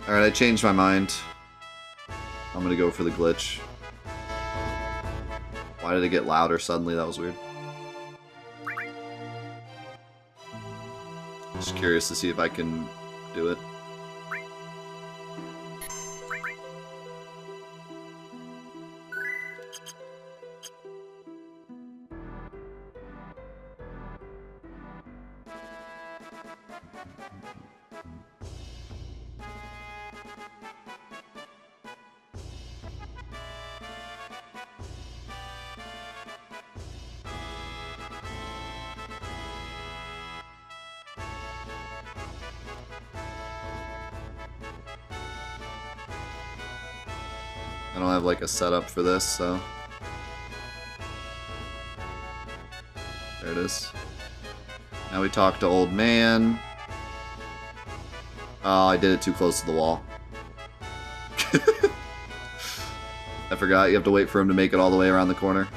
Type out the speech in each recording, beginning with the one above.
Alright, I changed my mind. I'm gonna go for the glitch. Why did it get louder suddenly? That was weird. Just curious to see if I can do it. I don't have like a setup for this, so there it is. Now we talk to old man. Oh, I did it too close to the wall. I forgot you have to wait for him to make it all the way around the corner.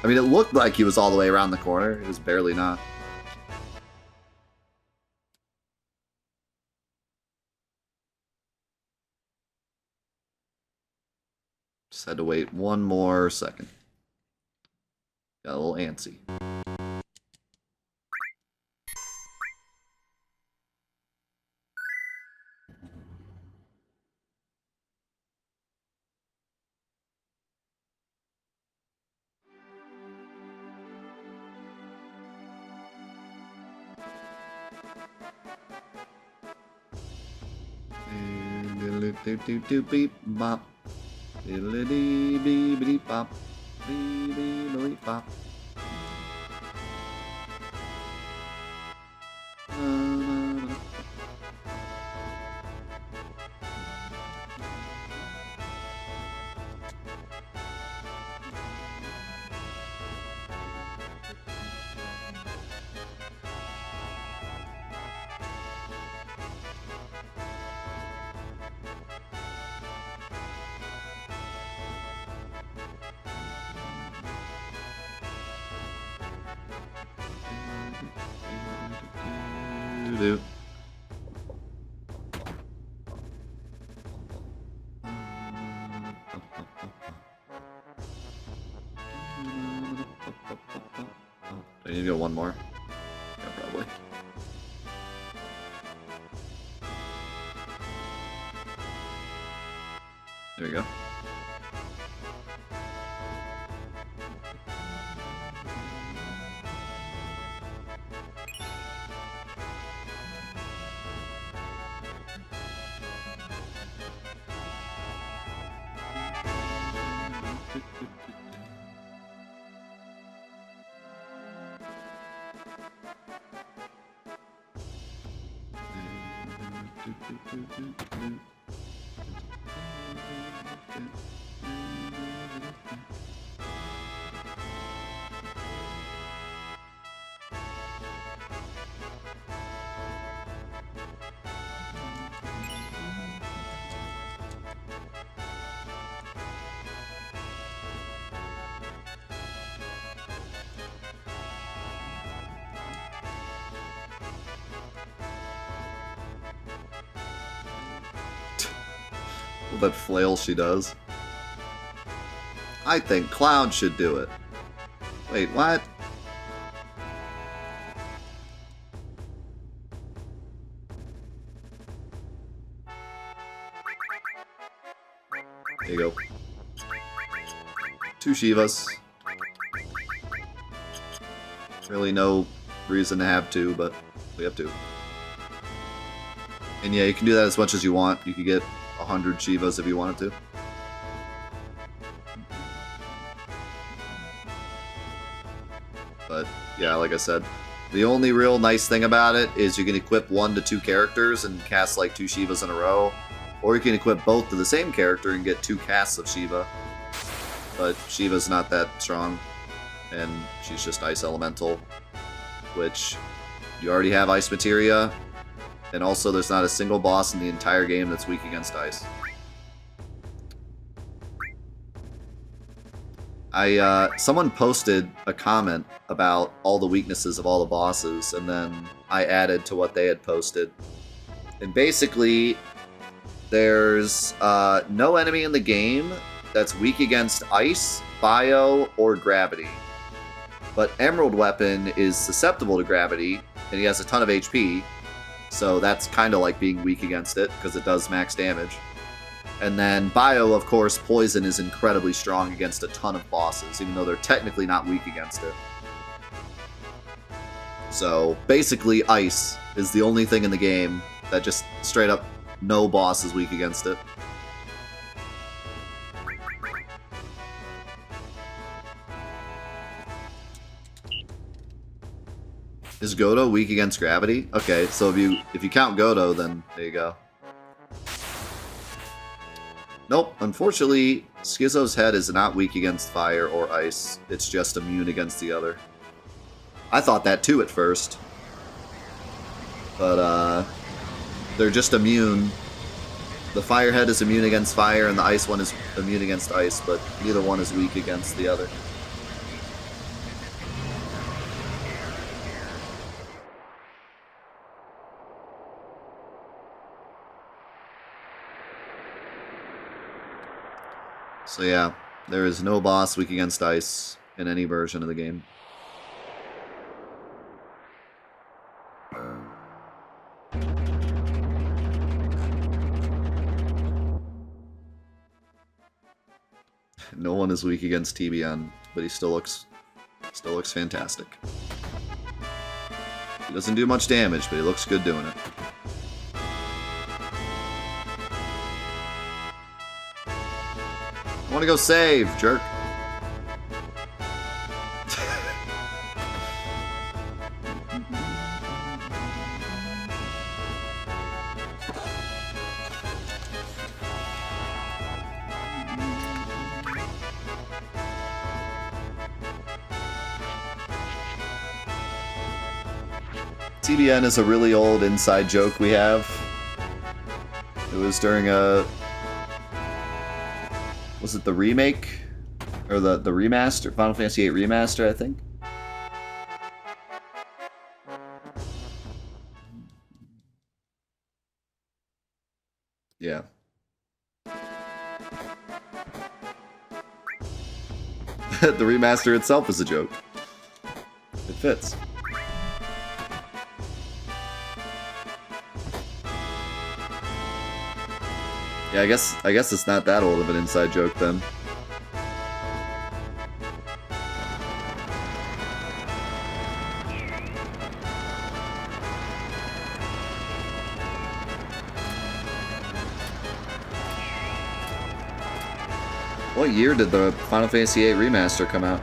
I mean, it looked like he was all the way around the corner. It was barely not. Just had to wait one more second. Got a little antsy. Beep bop. Diddly dee beep bop. Dee beep bop. Do. I need to go one more. Yeah, probably. There we go. That flail she does. I think Cloud should do it. Wait, what? There you go. 2 Shivas. Really no reason to have 2, but we have 2. And yeah, you can do that as much as you want. You can get 100 Shivas if you wanted to. But yeah, like I said, the only real nice thing about it is you can equip 1 to 2 characters and cast like 2 Shivas in a row. Or you can equip both to the same character and get 2 casts of Shiva. But Shiva's not that strong. And she's just Ice Elemental. Which, you already have Ice Materia. And also, there's not a single boss in the entire game that's weak against ice. Someone posted a comment about all the weaknesses of all the bosses, and then I added to what they had posted. And basically, There's no enemy in the game that's weak against ice, bio, or gravity. But Emerald Weapon is susceptible to gravity, and he has a ton of HP, so that's kind of like being weak against it, because it does max damage. And then bio, of course, Poison is incredibly strong against a ton of bosses, even though they're technically not weak against it. So basically, Ice is the only thing in the game that just straight up no boss is weak against it. Is Godo weak against gravity? Okay, so if you count Godo, then there you go. Nope, unfortunately, Schizo's head is not weak against fire or ice. It's just immune against the other. I thought that too at first. But, they're just immune. The fire head is immune against fire, and the ice one is immune against ice, but neither one is weak against the other. So yeah, there is no boss weak against ice in any version of the game. No one is weak against TBN, but he still looks fantastic. He doesn't do much damage, but he looks good doing it. I want to go save, jerk. TBN is a really old inside joke we have. It was during a... Was it the remake? Or the remaster? Final Fantasy VIII remaster, I think? Yeah. The remaster itself is a joke. It fits. Yeah, I guess it's not that old of an inside joke then. What year did the Final Fantasy VIII remaster come out?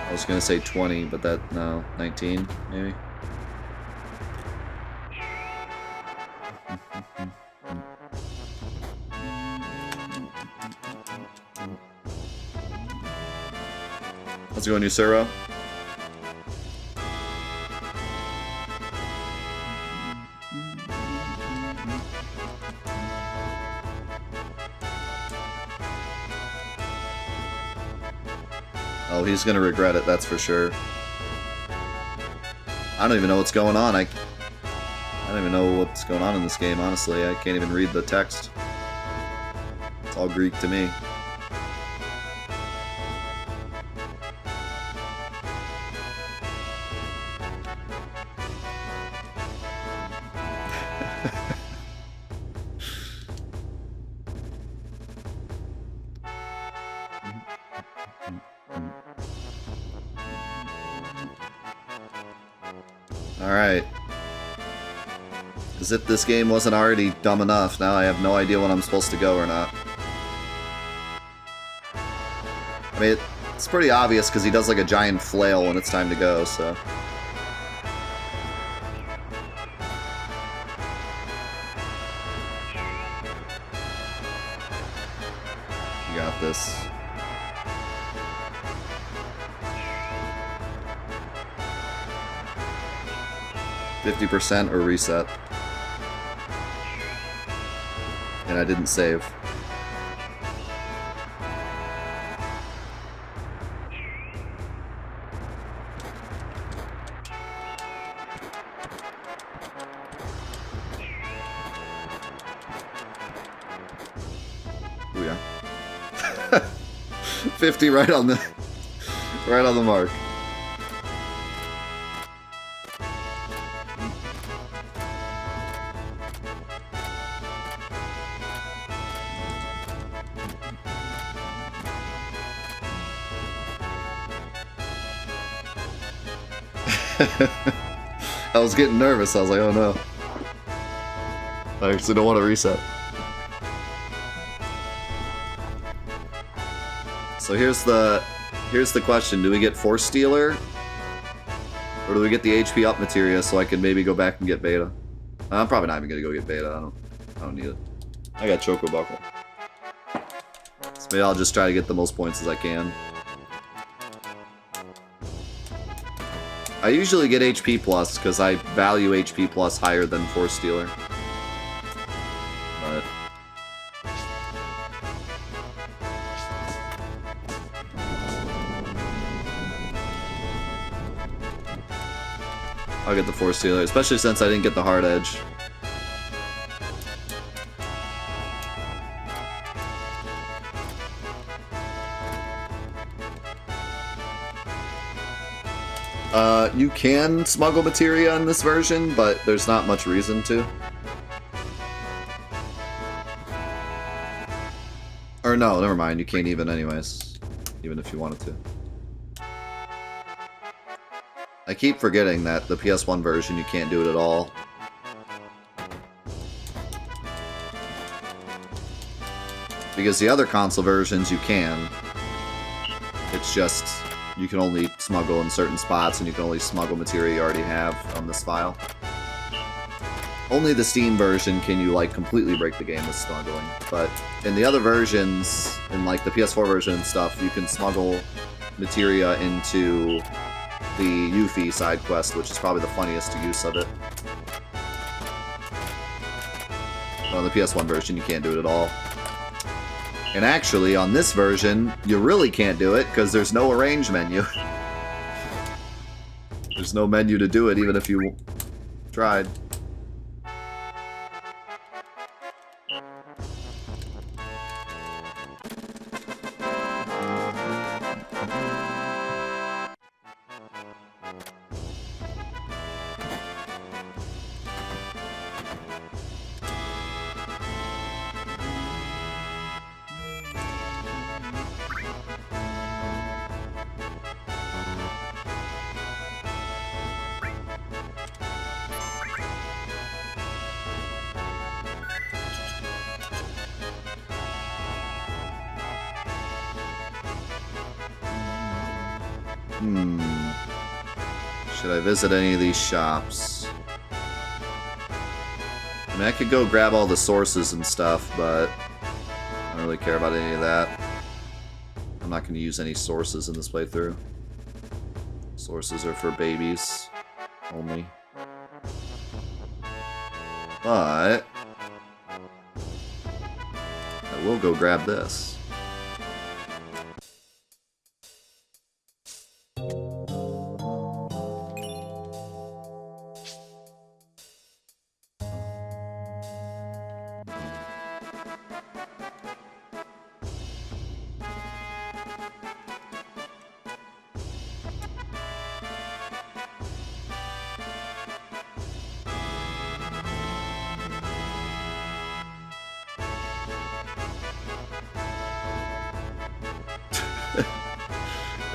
I was gonna say 20, but no, 19, maybe? How's it going, Yusuro? Oh, he's gonna regret it, that's for sure. I don't even know what's going on. I don't even know what's going on in this game, honestly. I can't even read the text. It's all Greek to me. Alright. As if this game wasn't already dumb enough, now I have no idea when I'm supposed to go or not. I mean, it's pretty obvious because he does like a giant flail when it's time to go, so... You got this. %, or reset. And I didn't save. 50 right on the mark. I was getting nervous. I was like, oh no. I actually don't want to reset. So here's the question. Do we get Force Stealer? Or do we get the HP up materia so I can maybe go back and get Beta? I'm probably not even gonna go get Beta. I don't need it. I got Choco Buckle. So maybe I'll just try to get the most points as I can. I usually get HP plus because I value HP plus higher than Force Stealer. But I'll get the Force Stealer, especially since I didn't get the Hard Edge. You can smuggle Materia in this version, but there's not much reason to. Or no, never mind, you can't even anyways, even if you wanted to. I keep forgetting that the PS1 version you can't do it at all. Because the other console versions you can. It's just you can only smuggle in certain spots, and you can only smuggle Materia you already have on this file. Only the Steam version can you, like, completely break the game with smuggling. But in the other versions, in, like, the PS4 version and stuff, you can smuggle Materia into the Yuffie side quest, which is probably the funniest use of it. But on the PS1 version, you can't do it at all. And actually, on this version, you really can't do it, because there's no arrange menu. There's no menu to do it, even if you tried. Should I visit any of these shops? I mean, I could go grab all the sources and stuff, but I don't really care about any of that. I'm not going to use any sources in this playthrough. Sources are for babies only. But I will go grab this.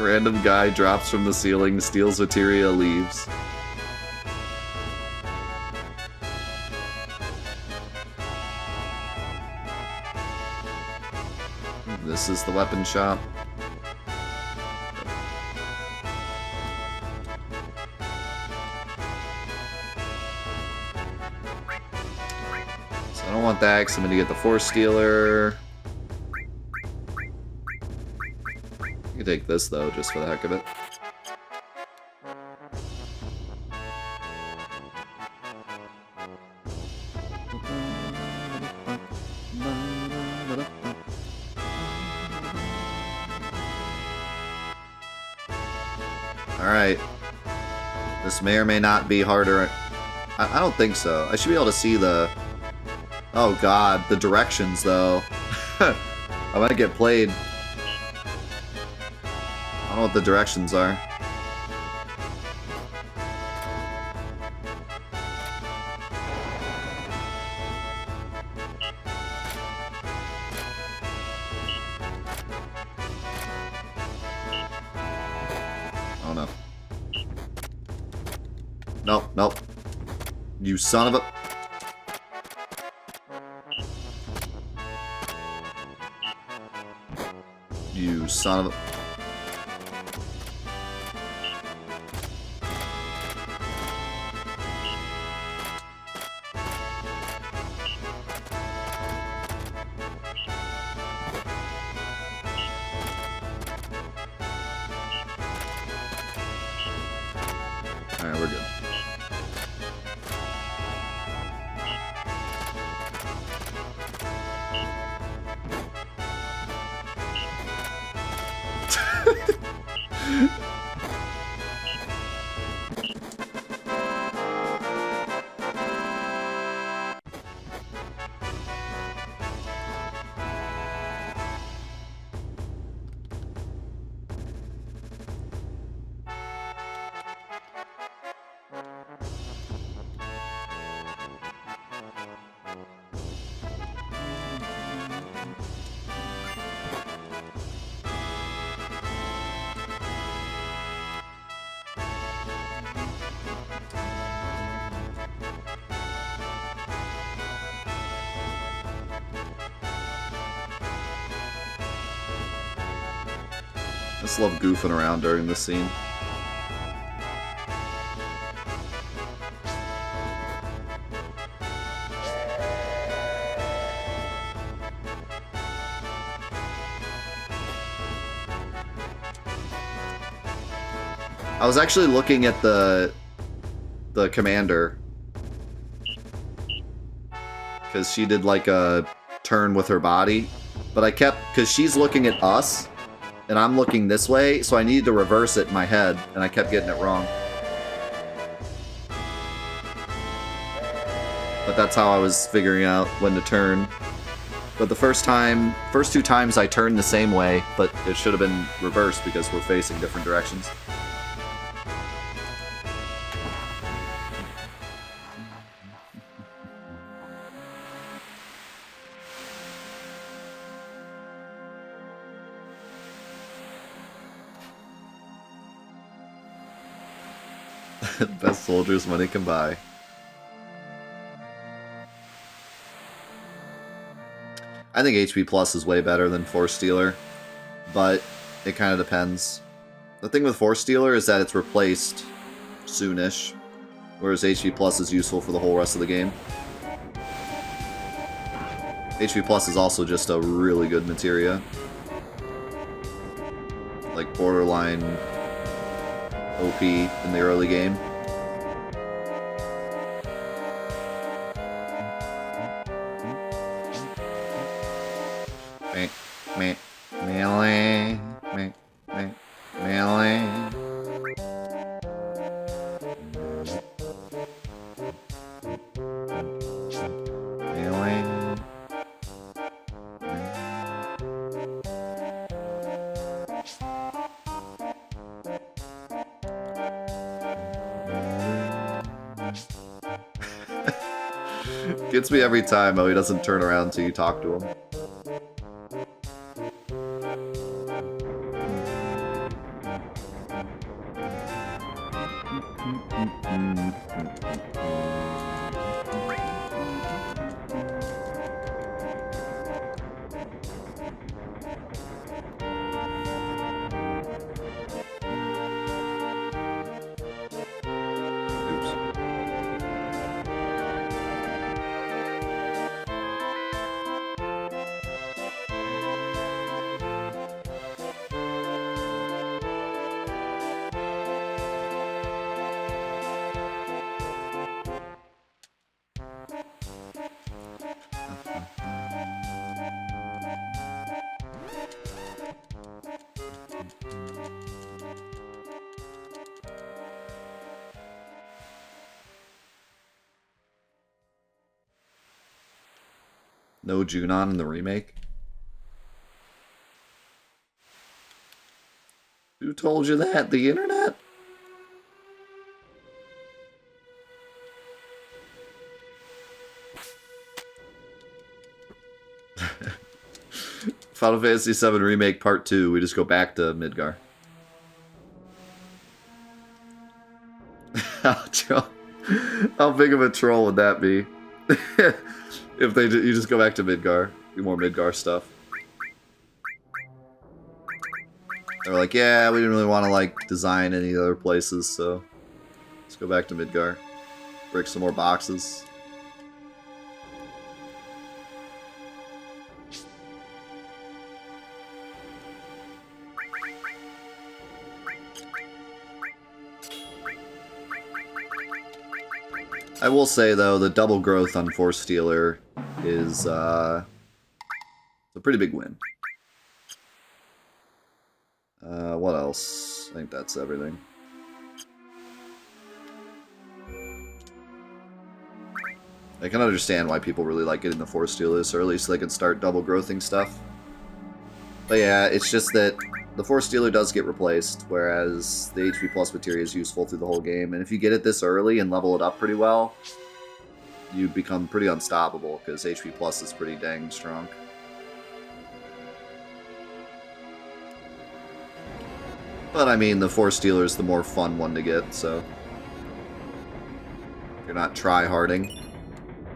Random guy drops from the ceiling, steals Materia, leaves. This is the weapon shop. So I don't want that because I'm going to get the Force Stealer. You can take this, though, just for the heck of it. Alright. This may or may not be harder. I don't think so. I should be able to see the... Oh god, the directions, though. I might get played. know what the directions are. Oh no. Nope, nope. You son of a... You son of a... Alright, we're good. I just love goofing around during this scene. I was actually looking at the commander, because she did like a turn with her body, but I kept, because she's looking at us and I'm looking this way, so I needed to reverse it in my head and I kept getting it wrong. But that's how I was figuring out when to turn. But the first two times I turned the same way, but it should have been reversed because we're facing different directions. Best soldiers money can buy. I think HP Plus is way better than Force Stealer, but it kind of depends. The thing with Force Stealer is that it's replaced soonish, whereas HP Plus is useful for the whole rest of the game. HP Plus is also just a really good materia. Like borderline OP in the early game. Melee, melee. Gets me every time, though. He doesn't turn around until you talk to him. No Junon in the remake? Who told you that? The internet? Final Fantasy VII Remake Part 2. We just go back to Midgar. How big of a troll would that be? If you just go back to Midgar. Do more Midgar stuff. They're like, yeah, we didn't really want to like design any other places, so let's go back to Midgar. Break some more boxes. I will say, though, the double growth on Force Stealer is a pretty big win. What else? I think that's everything. I can understand why people really like getting the Force Stealer this early, so they can start double growthing stuff. But yeah, it's just that the Force Stealer does get replaced, whereas the HP Plus Materia is useful through the whole game. And if you get it this early and level it up pretty well, you become pretty unstoppable, because HP Plus is pretty dang strong. But I mean, the Force Stealer is the more fun one to get, so if you're not try-harding,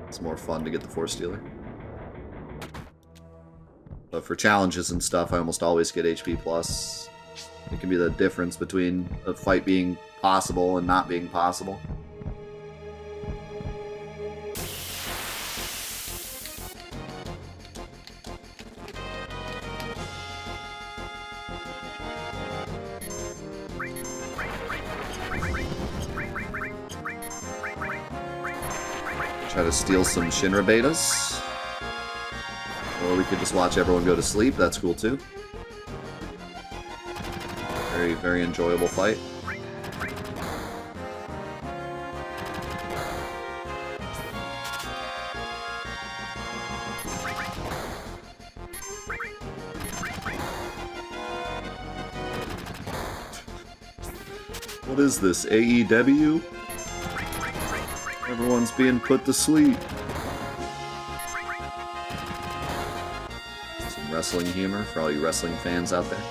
it's more fun to get the Force Stealer. But for challenges and stuff, I almost always get HP Plus. It can be the difference between a fight being possible and not being possible. Try to steal some Shinra betas. Or we could just watch everyone go to sleep. That's cool too. Very, very enjoyable fight. What is this? AEW? Everyone's being put to sleep. Some wrestling humor for all you wrestling fans out there.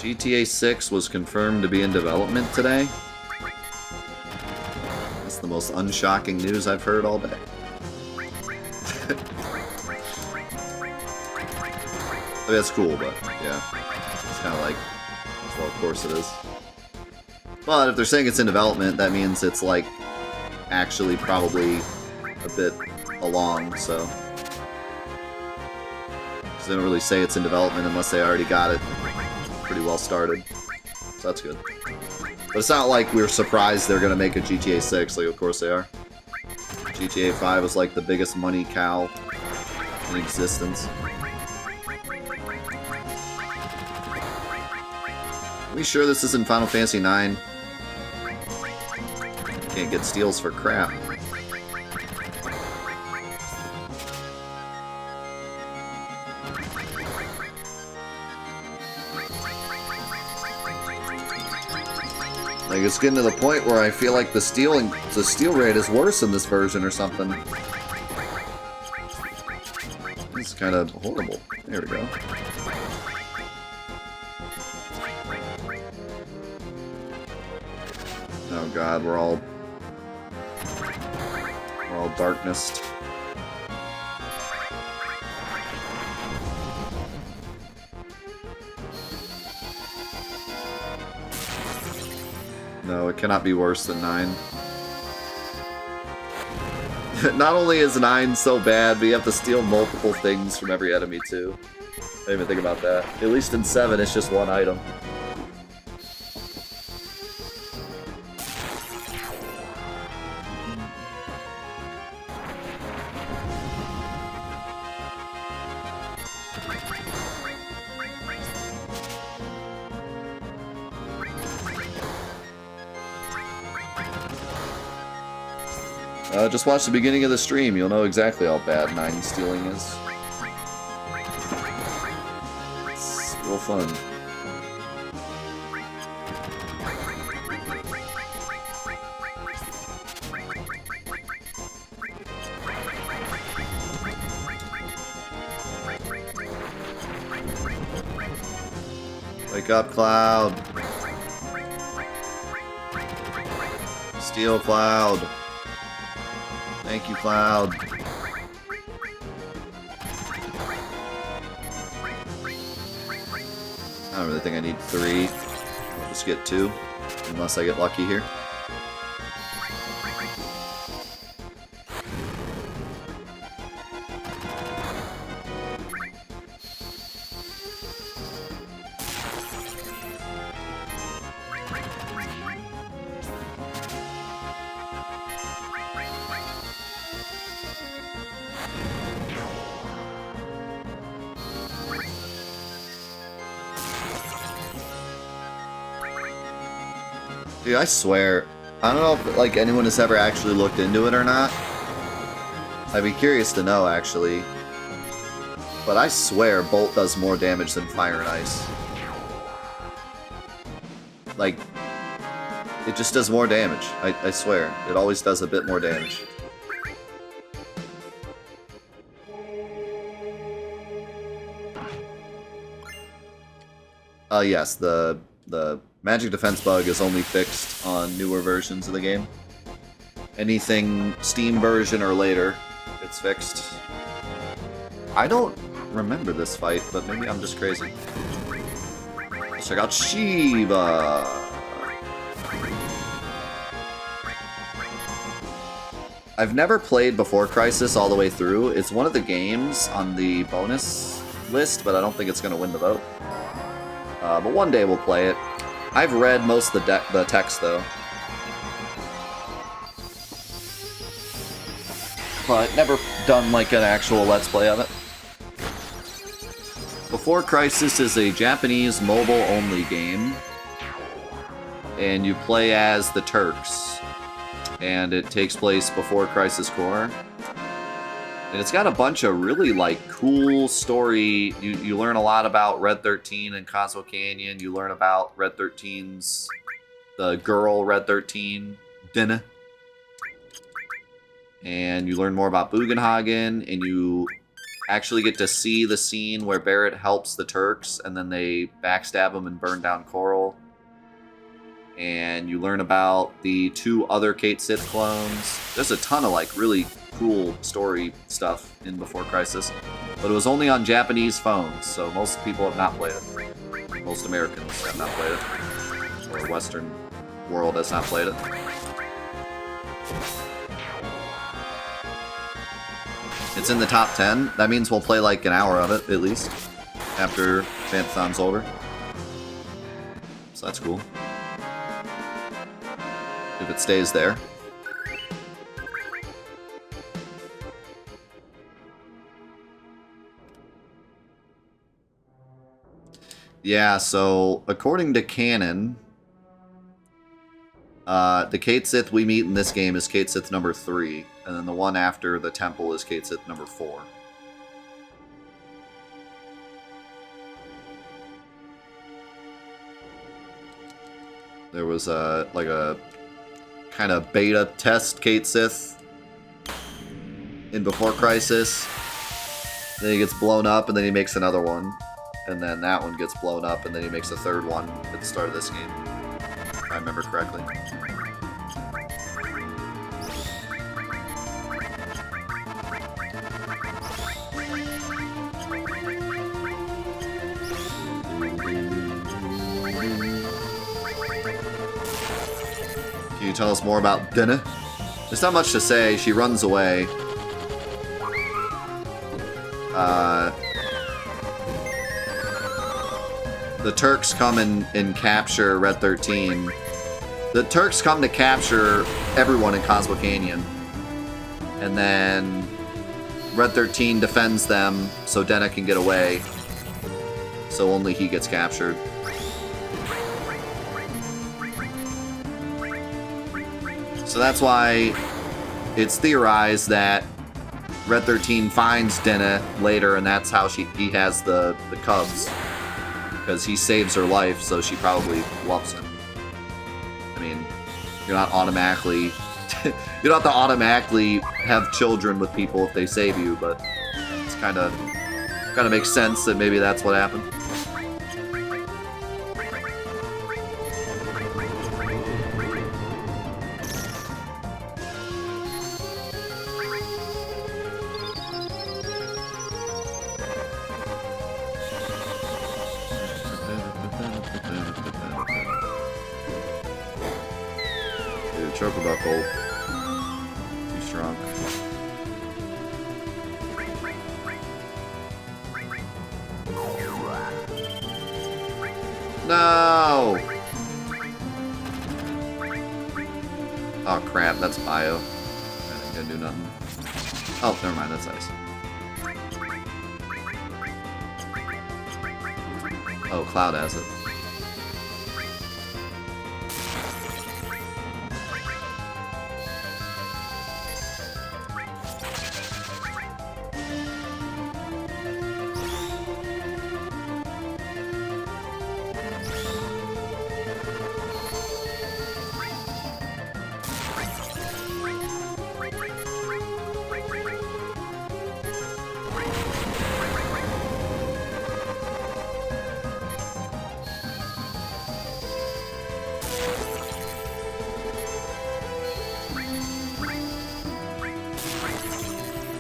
GTA 6 was confirmed to be in development today. That's the most unshocking news I've heard all day. I mean, that's cool, but yeah. It's kind of like, well, of course it is. But if they're saying it's in development, that means it's like actually probably a bit along, so. Because they don't really say it's in development unless they already got it pretty well started, so that's good. But it's not like we're surprised they're gonna make a GTA 6, like of course they are. GTA 5 was like the biggest money cow in existence. Are we sure this isn't Final Fantasy IX? Can't get steals for crap. Like, it's getting to the point where I feel like the steal rate is worse in this version or something. It's kind of horrible. There we go. Oh god, we're all darkness. No, it cannot be worse than 9. Not only is 9 so bad, but you have to steal multiple things from every enemy, too. I didn't even think about that. At least in 7, it's just one item. Just watch the beginning of the stream. You'll know exactly how bad 9 stealing is. It's real fun. Wake up, Cloud. Steal, Cloud. Thank you, Cloud. I don't really think I need 3. I'll just get 2, unless I get lucky here. Dude, I swear, I don't know if like anyone has ever actually looked into it or not. I'd be curious to know, actually. But I swear Bolt does more damage than Fire and Ice. Like, it just does more damage. I swear. It always does a bit more damage. Yes, the magic defense bug is only fixed on newer versions of the game. Anything Steam version or later, it's fixed. I don't remember this fight, but maybe I'm just crazy. Let's check out Shiva! I've never played Before Crisis all the way through. It's one of the games on the bonus list, but I don't think it's going to win the vote. But one day we'll play it. I've read most of the text, though. But never done, like, an actual Let's Play of it. Before Crisis is a Japanese mobile-only game. And you play as the Turks. And it takes place before Crisis Core. And it's got a bunch of really, like, cool story. You learn a lot about Red 13 and Cosmo Canyon. You learn about Red 13's... the girl Red 13, Dinah. And you learn more about Bugenhagen. And you actually get to see the scene where Barrett helps the Turks. And then they backstab him and burn down Coral. And you learn about the 2 other Kate Sith clones. There's a ton of, like, really cool story stuff in Before Crisis. But it was only on Japanese phones, so most people have not played it. Most Americans have not played it. Or Western world has not played it. It's in the top 10. That means we'll play like an hour of it, at least, after Fanthon's over. So that's cool. If it stays there. Yeah, so according to canon, the Kate Sith we meet in this game is Kate Sith number 3, and then the one after the temple is Kate Sith number 4. There was like a kind of beta test Kate Sith in Before Crisis. Then he gets blown up, and then he makes another one. And then that one gets blown up, and then he makes a 3rd one at the start of this game. If I remember correctly. Can you tell us more about Dinah? There's not much to say. She runs away. The Turks come and capture Red 13. The Turks come to capture everyone in Cosmo Canyon. And then Red 13 defends them so Denna can get away. So only he gets captured. So that's why it's theorized that Red 13 finds Dina later, and that's how he has the cubs. Because he saves her life, so she probably loves him. I mean, you're not automatically... you don't have to automatically have children with people if they save you, but it's kind of makes sense that maybe that's what happened. Chocobuckle. Too strong. No! Oh crap, that's bio. I ain't gonna do nothing. Oh, never mind, that's ice. Oh, Cloud has it.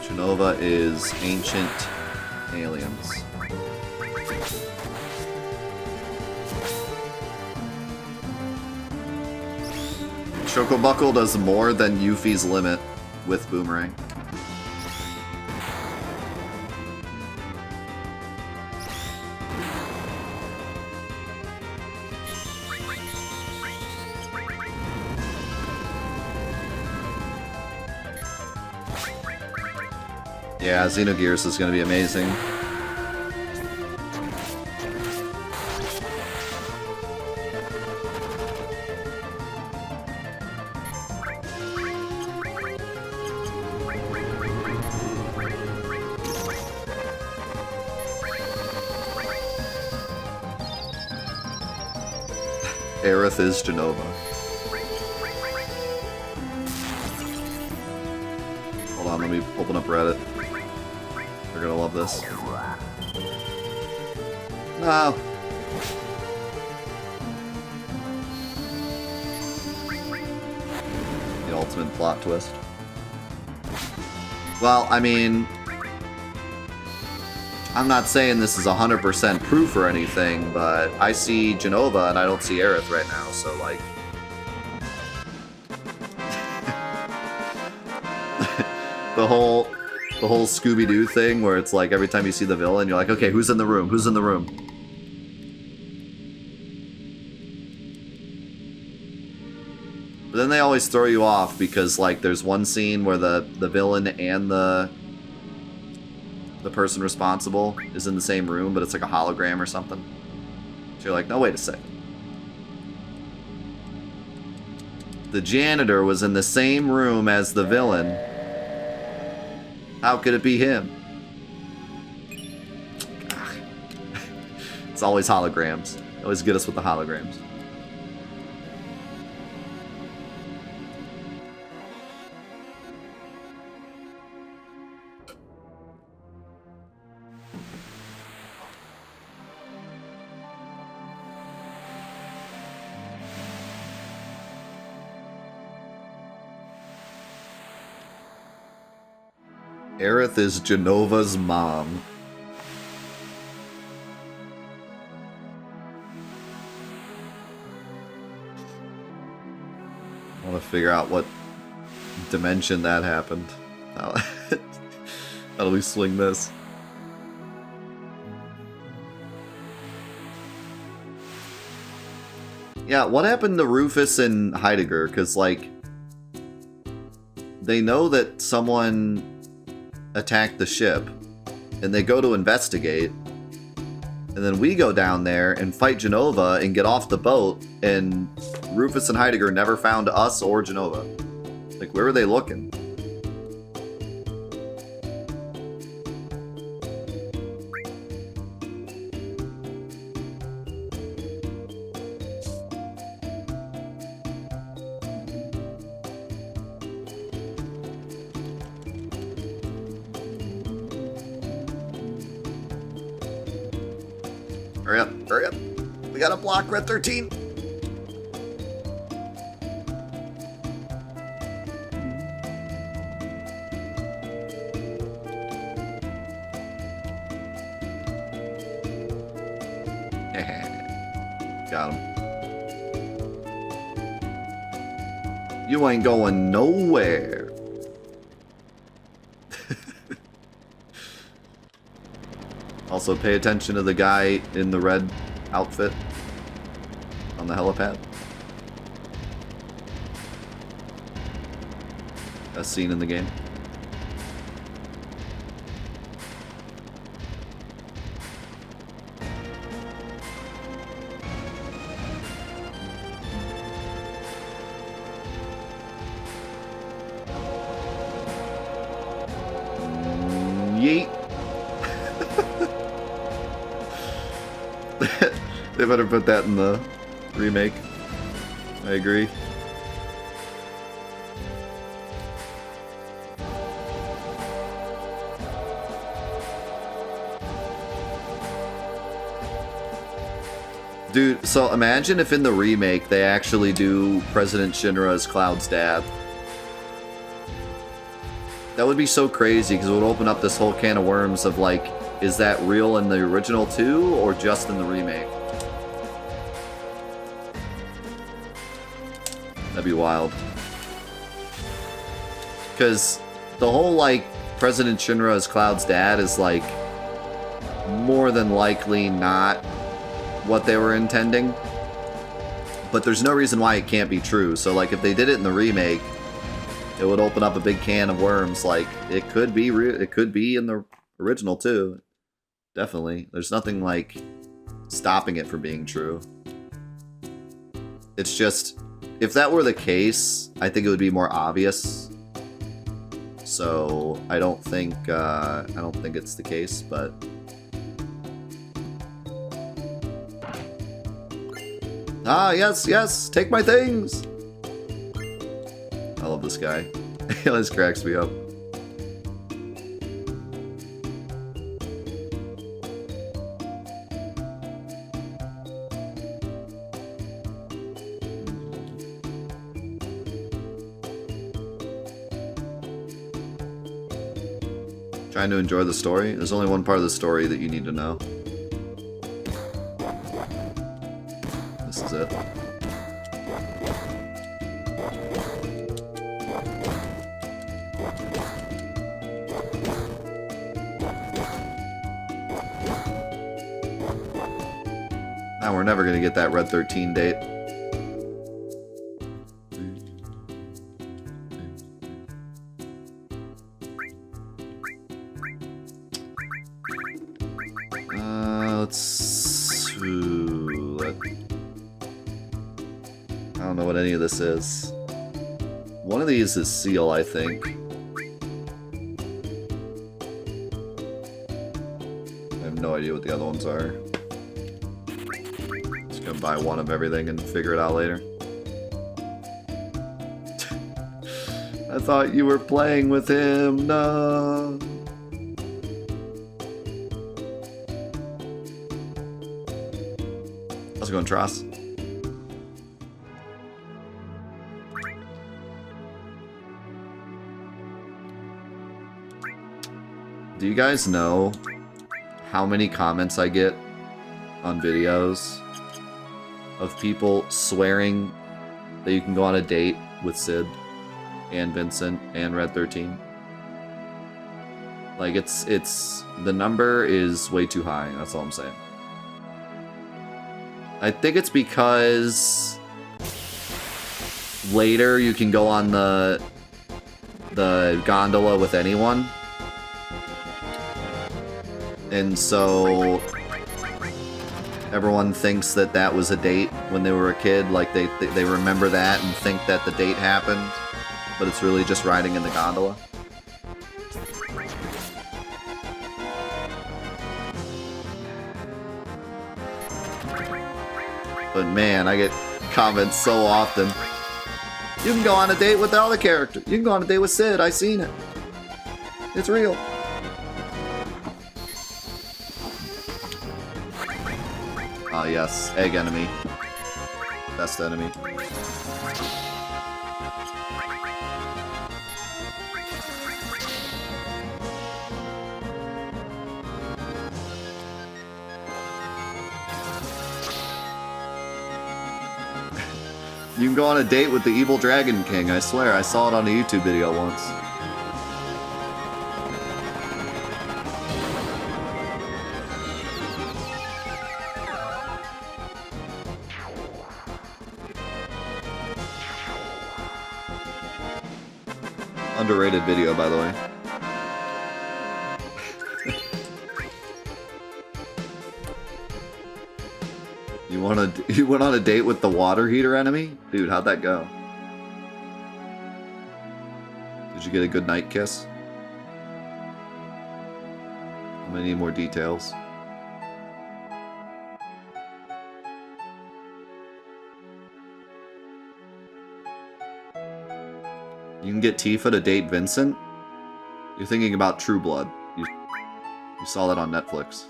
Genova is ancient aliens. Chocobuckle does more than Yuffie's limit with Boomerang. Yeah, Xenogears is going to be amazing. Aerith is Genova. Hold on, let me open up Reddit. They're gonna love this. No. The ultimate plot twist. Well, I mean, I'm not saying this is 100% proof or anything, but I see Genova and I don't see Aerith right now, so like... the whole Scooby-Doo thing where it's like every time you see the villain, you're like, okay, who's in the room? Who's in the room? But then they always throw you off because like there's one scene where the villain and the person responsible is in the same room, but it's like a hologram or something. So you're like, no, wait a sec. The janitor was in the same room as the villain. How could it be him? It's always holograms. They always get us with the holograms. Aerith is Genova's mom. I want to figure out what dimension that happened. How do we swing this? Yeah, what happened to Rufus and Heidegger? Because, like, they know that someone attacked the ship, and they go to investigate, and then we go down there and fight Genova and get off the boat, and Rufus and Heidegger never found us or Genova. Like, where were they looking? Hurry up, hurry up. We gotta block Red 13. Got him. You ain't going nowhere. Also, pay attention to the guy in the red outfit on the helipad. As seen in the game. Yeet. They better put that in the remake. I agree. Dude, so imagine if in the remake they actually do President Shinra as Cloud's dad. That would be so crazy, because it would open up this whole can of worms of, like, is that real in the original too, or just in the remake? That'd be wild. Because the whole, like, President Shinra as Cloud's dad is, like, more than likely not what they were intending. But there's no reason why it can't be true. So, like, if they did it in the remake, it would open up a big can of worms. Like, it could be it could be in the original too. Definitely. There's nothing, like, stopping it from being true. It's just, if that were the case, I think it would be more obvious. So I don't think it's the case, but yes, yes, take my things. I love this guy. He always cracks me up. Trying to enjoy the story. There's only one part of the story that you need to know. This is it. Now we're never gonna get that Red 13 date. I don't know what any of this is. One of these is Seal, I think. I have no idea what the other ones are. Just gonna buy one of everything and figure it out later. I thought you were playing with him. No. How's it going, Tross? Do you guys know how many comments I get on videos of people swearing that you can go on a date with Sid and Vincent and Red 13? Like, it's the number is way too high, that's all I'm saying. I think it's because later you can go on the gondola with anyone. And so everyone thinks that that was a date when they were a kid. Like, they remember that and think that the date happened, but it's really just riding in the gondola. But man, I get comments so often. You can go on a date with all the characters. You can go on a date with Sid. I seen it. It's real. Ah, yes. Egg enemy. Best enemy. You can go on a date with the evil Dragon King, I swear. I saw it on a YouTube video once. Underrated video, by the way. You went on a date with the water heater enemy? Dude, how'd that go? Did you get a good night kiss? I'm gonna need more details. You can get Tifa to date Vincent? You're thinking about True Blood. You saw that on Netflix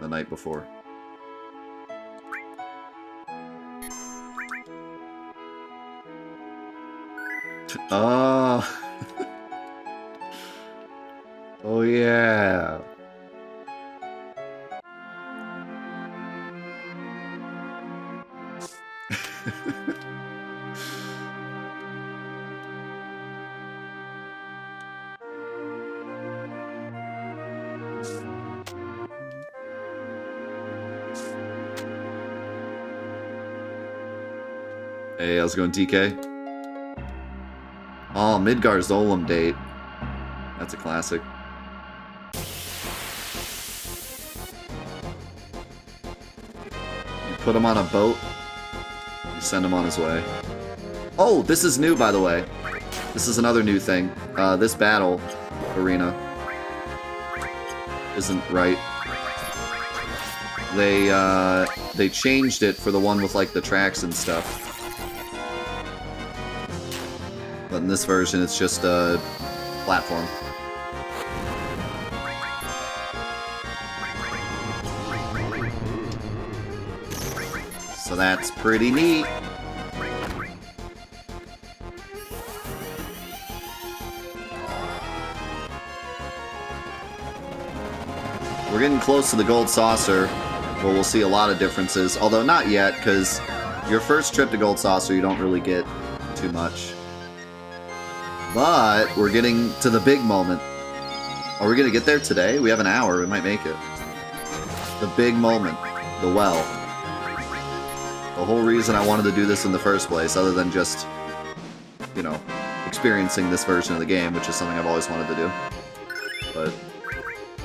the night before. Oh. Oh yeah. Hey, how's it going, TK? Oh, Midgar's Olem date. That's a classic. You put him on a boat, you send him on his way. Oh, this is new, by the way. This is another new thing. This battle arena isn't right. They changed it for the one with, like, the tracks and stuff. But in this version, it's just a platform. So that's pretty neat. We're getting close to the Gold Saucer, where we'll see a lot of differences. Although not yet, because your first trip to Gold Saucer, you don't really get too much. But we're getting to the big moment. Are we going to get there today? We have an hour. We might make it. The big moment. The well. The whole reason I wanted to do this in the first place, other than just, you know, experiencing this version of the game, which is something I've always wanted to do. But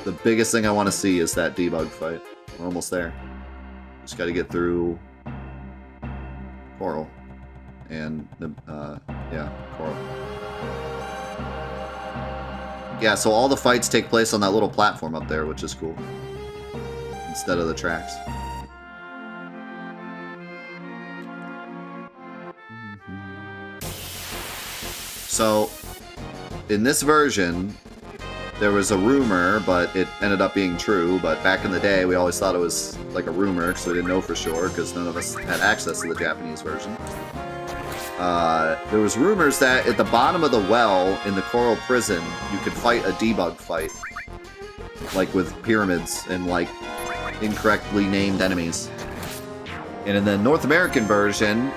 the biggest thing I want to see is that debug fight. We're almost there. Just got to get through Coral. And, yeah, Coral. Yeah, so all the fights take place on that little platform up there, which is cool. Instead of the tracks. So, in this version, there was a rumor, but it ended up being true. But back in the day, we always thought it was like a rumor, because we didn't know for sure, because none of us had access to the Japanese version. There was rumors that at the bottom of the well in the Coral Prison, you could fight a debug fight. Like with pyramids and like incorrectly named enemies. And in the North American version,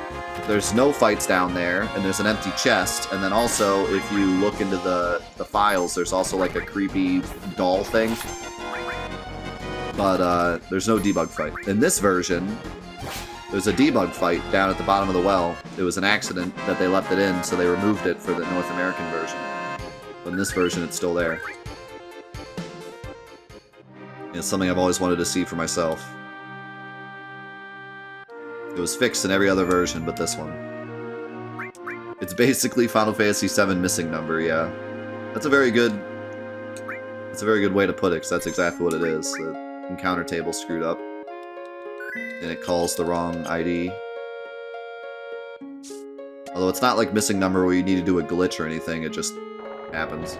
there's no fights down there, and there's an empty chest. And then also, if you look into the files, there's also like a creepy doll thing. But there's no debug fight. In this version, there's a debug fight down at the bottom of the well. It was an accident that they left it in, so they removed it for the North American version. But in this version, it's still there. It's something I've always wanted to see for myself. It was fixed in every other version, but this one. It's basically Final Fantasy VII missing number, yeah. That's a very good way to put it, because that's exactly what it is. The encounter table screwed up. And it calls the wrong ID. Although it's not like missing number where you need to do a glitch or anything, it just happens.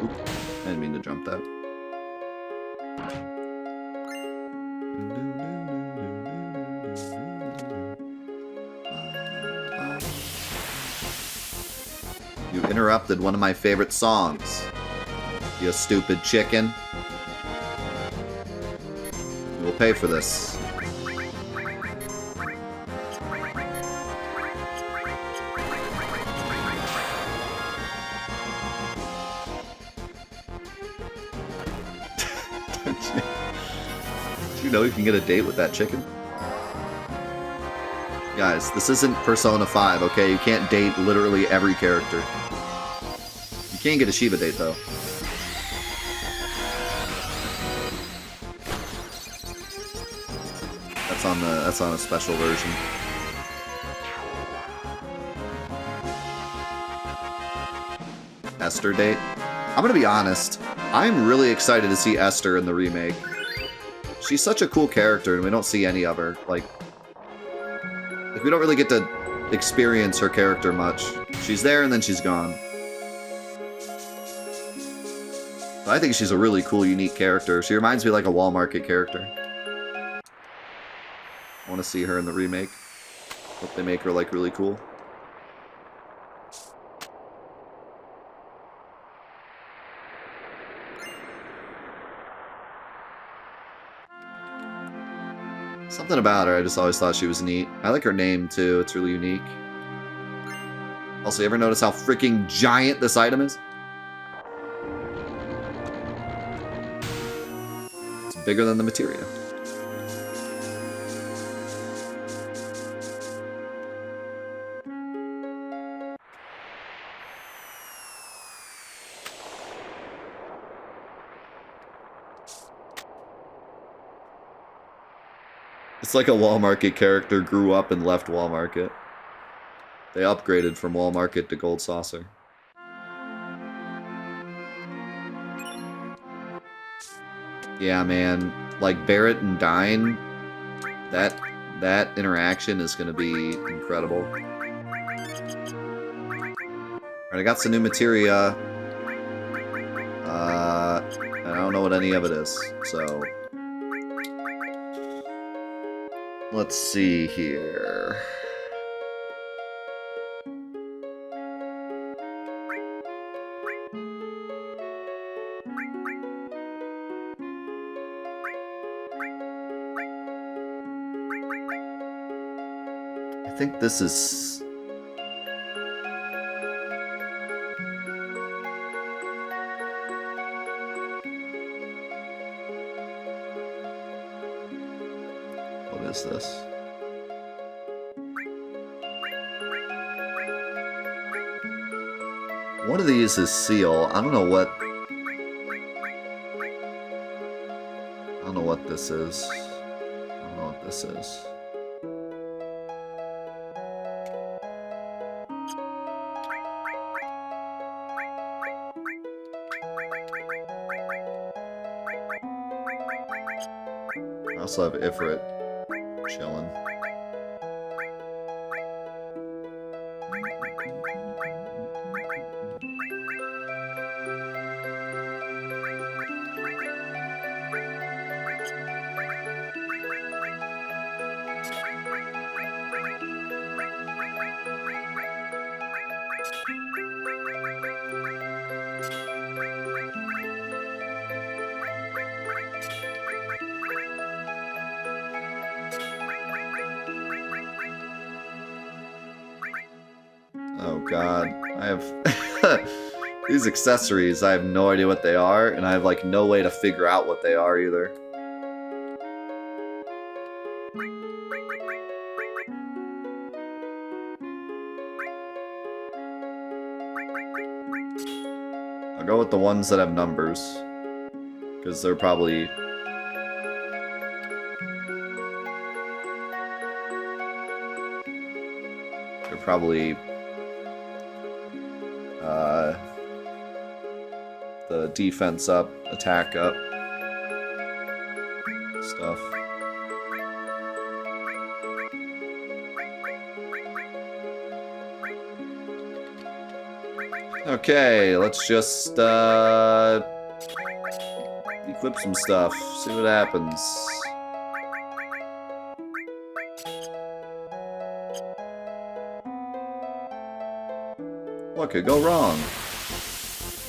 Oop, I didn't mean to jump that. interrupted one of my favorite songs. You stupid chicken. You will pay for this. Did you know you can get a date with that chicken? Guys, this isn't Persona 5, okay? You can't date literally every character. You can get a Shiva date, though. That's on a special version. Esther date. I'm gonna be honest. I'm really excited to see Esther in the remake. She's such a cool character, and we don't see any of her. Like we don't really get to experience her character much. She's there, and then she's gone. But I think she's a really cool, unique character. She reminds me like a Wall Market character. I want to see her in the remake. Hope they make her like really cool. Something about her, I just always thought she was neat. I like her name too, it's really unique. Also, you ever notice how freaking giant this item is? It's bigger than the Materia. It's like a Wall Market character grew up and left Wall Market. They upgraded from Wall Market to Gold Saucer. Yeah, man. Like Barrett and Dine, that interaction is gonna be incredible. Alright, I got some new materia. I don't know what any of it is, so... Let's see here. I think this is... What is this? One of these is seal. I don't know what this is. I don't know what this is. I also have Ifrit chilling. Oh god, I have these accessories, I have no idea what they are, and I have like no way to figure out what they are either. I'll go with the ones that have numbers, because they're probably... the defense up, attack up stuff. Okay, let's just equip some stuff, see what happens. What could go wrong?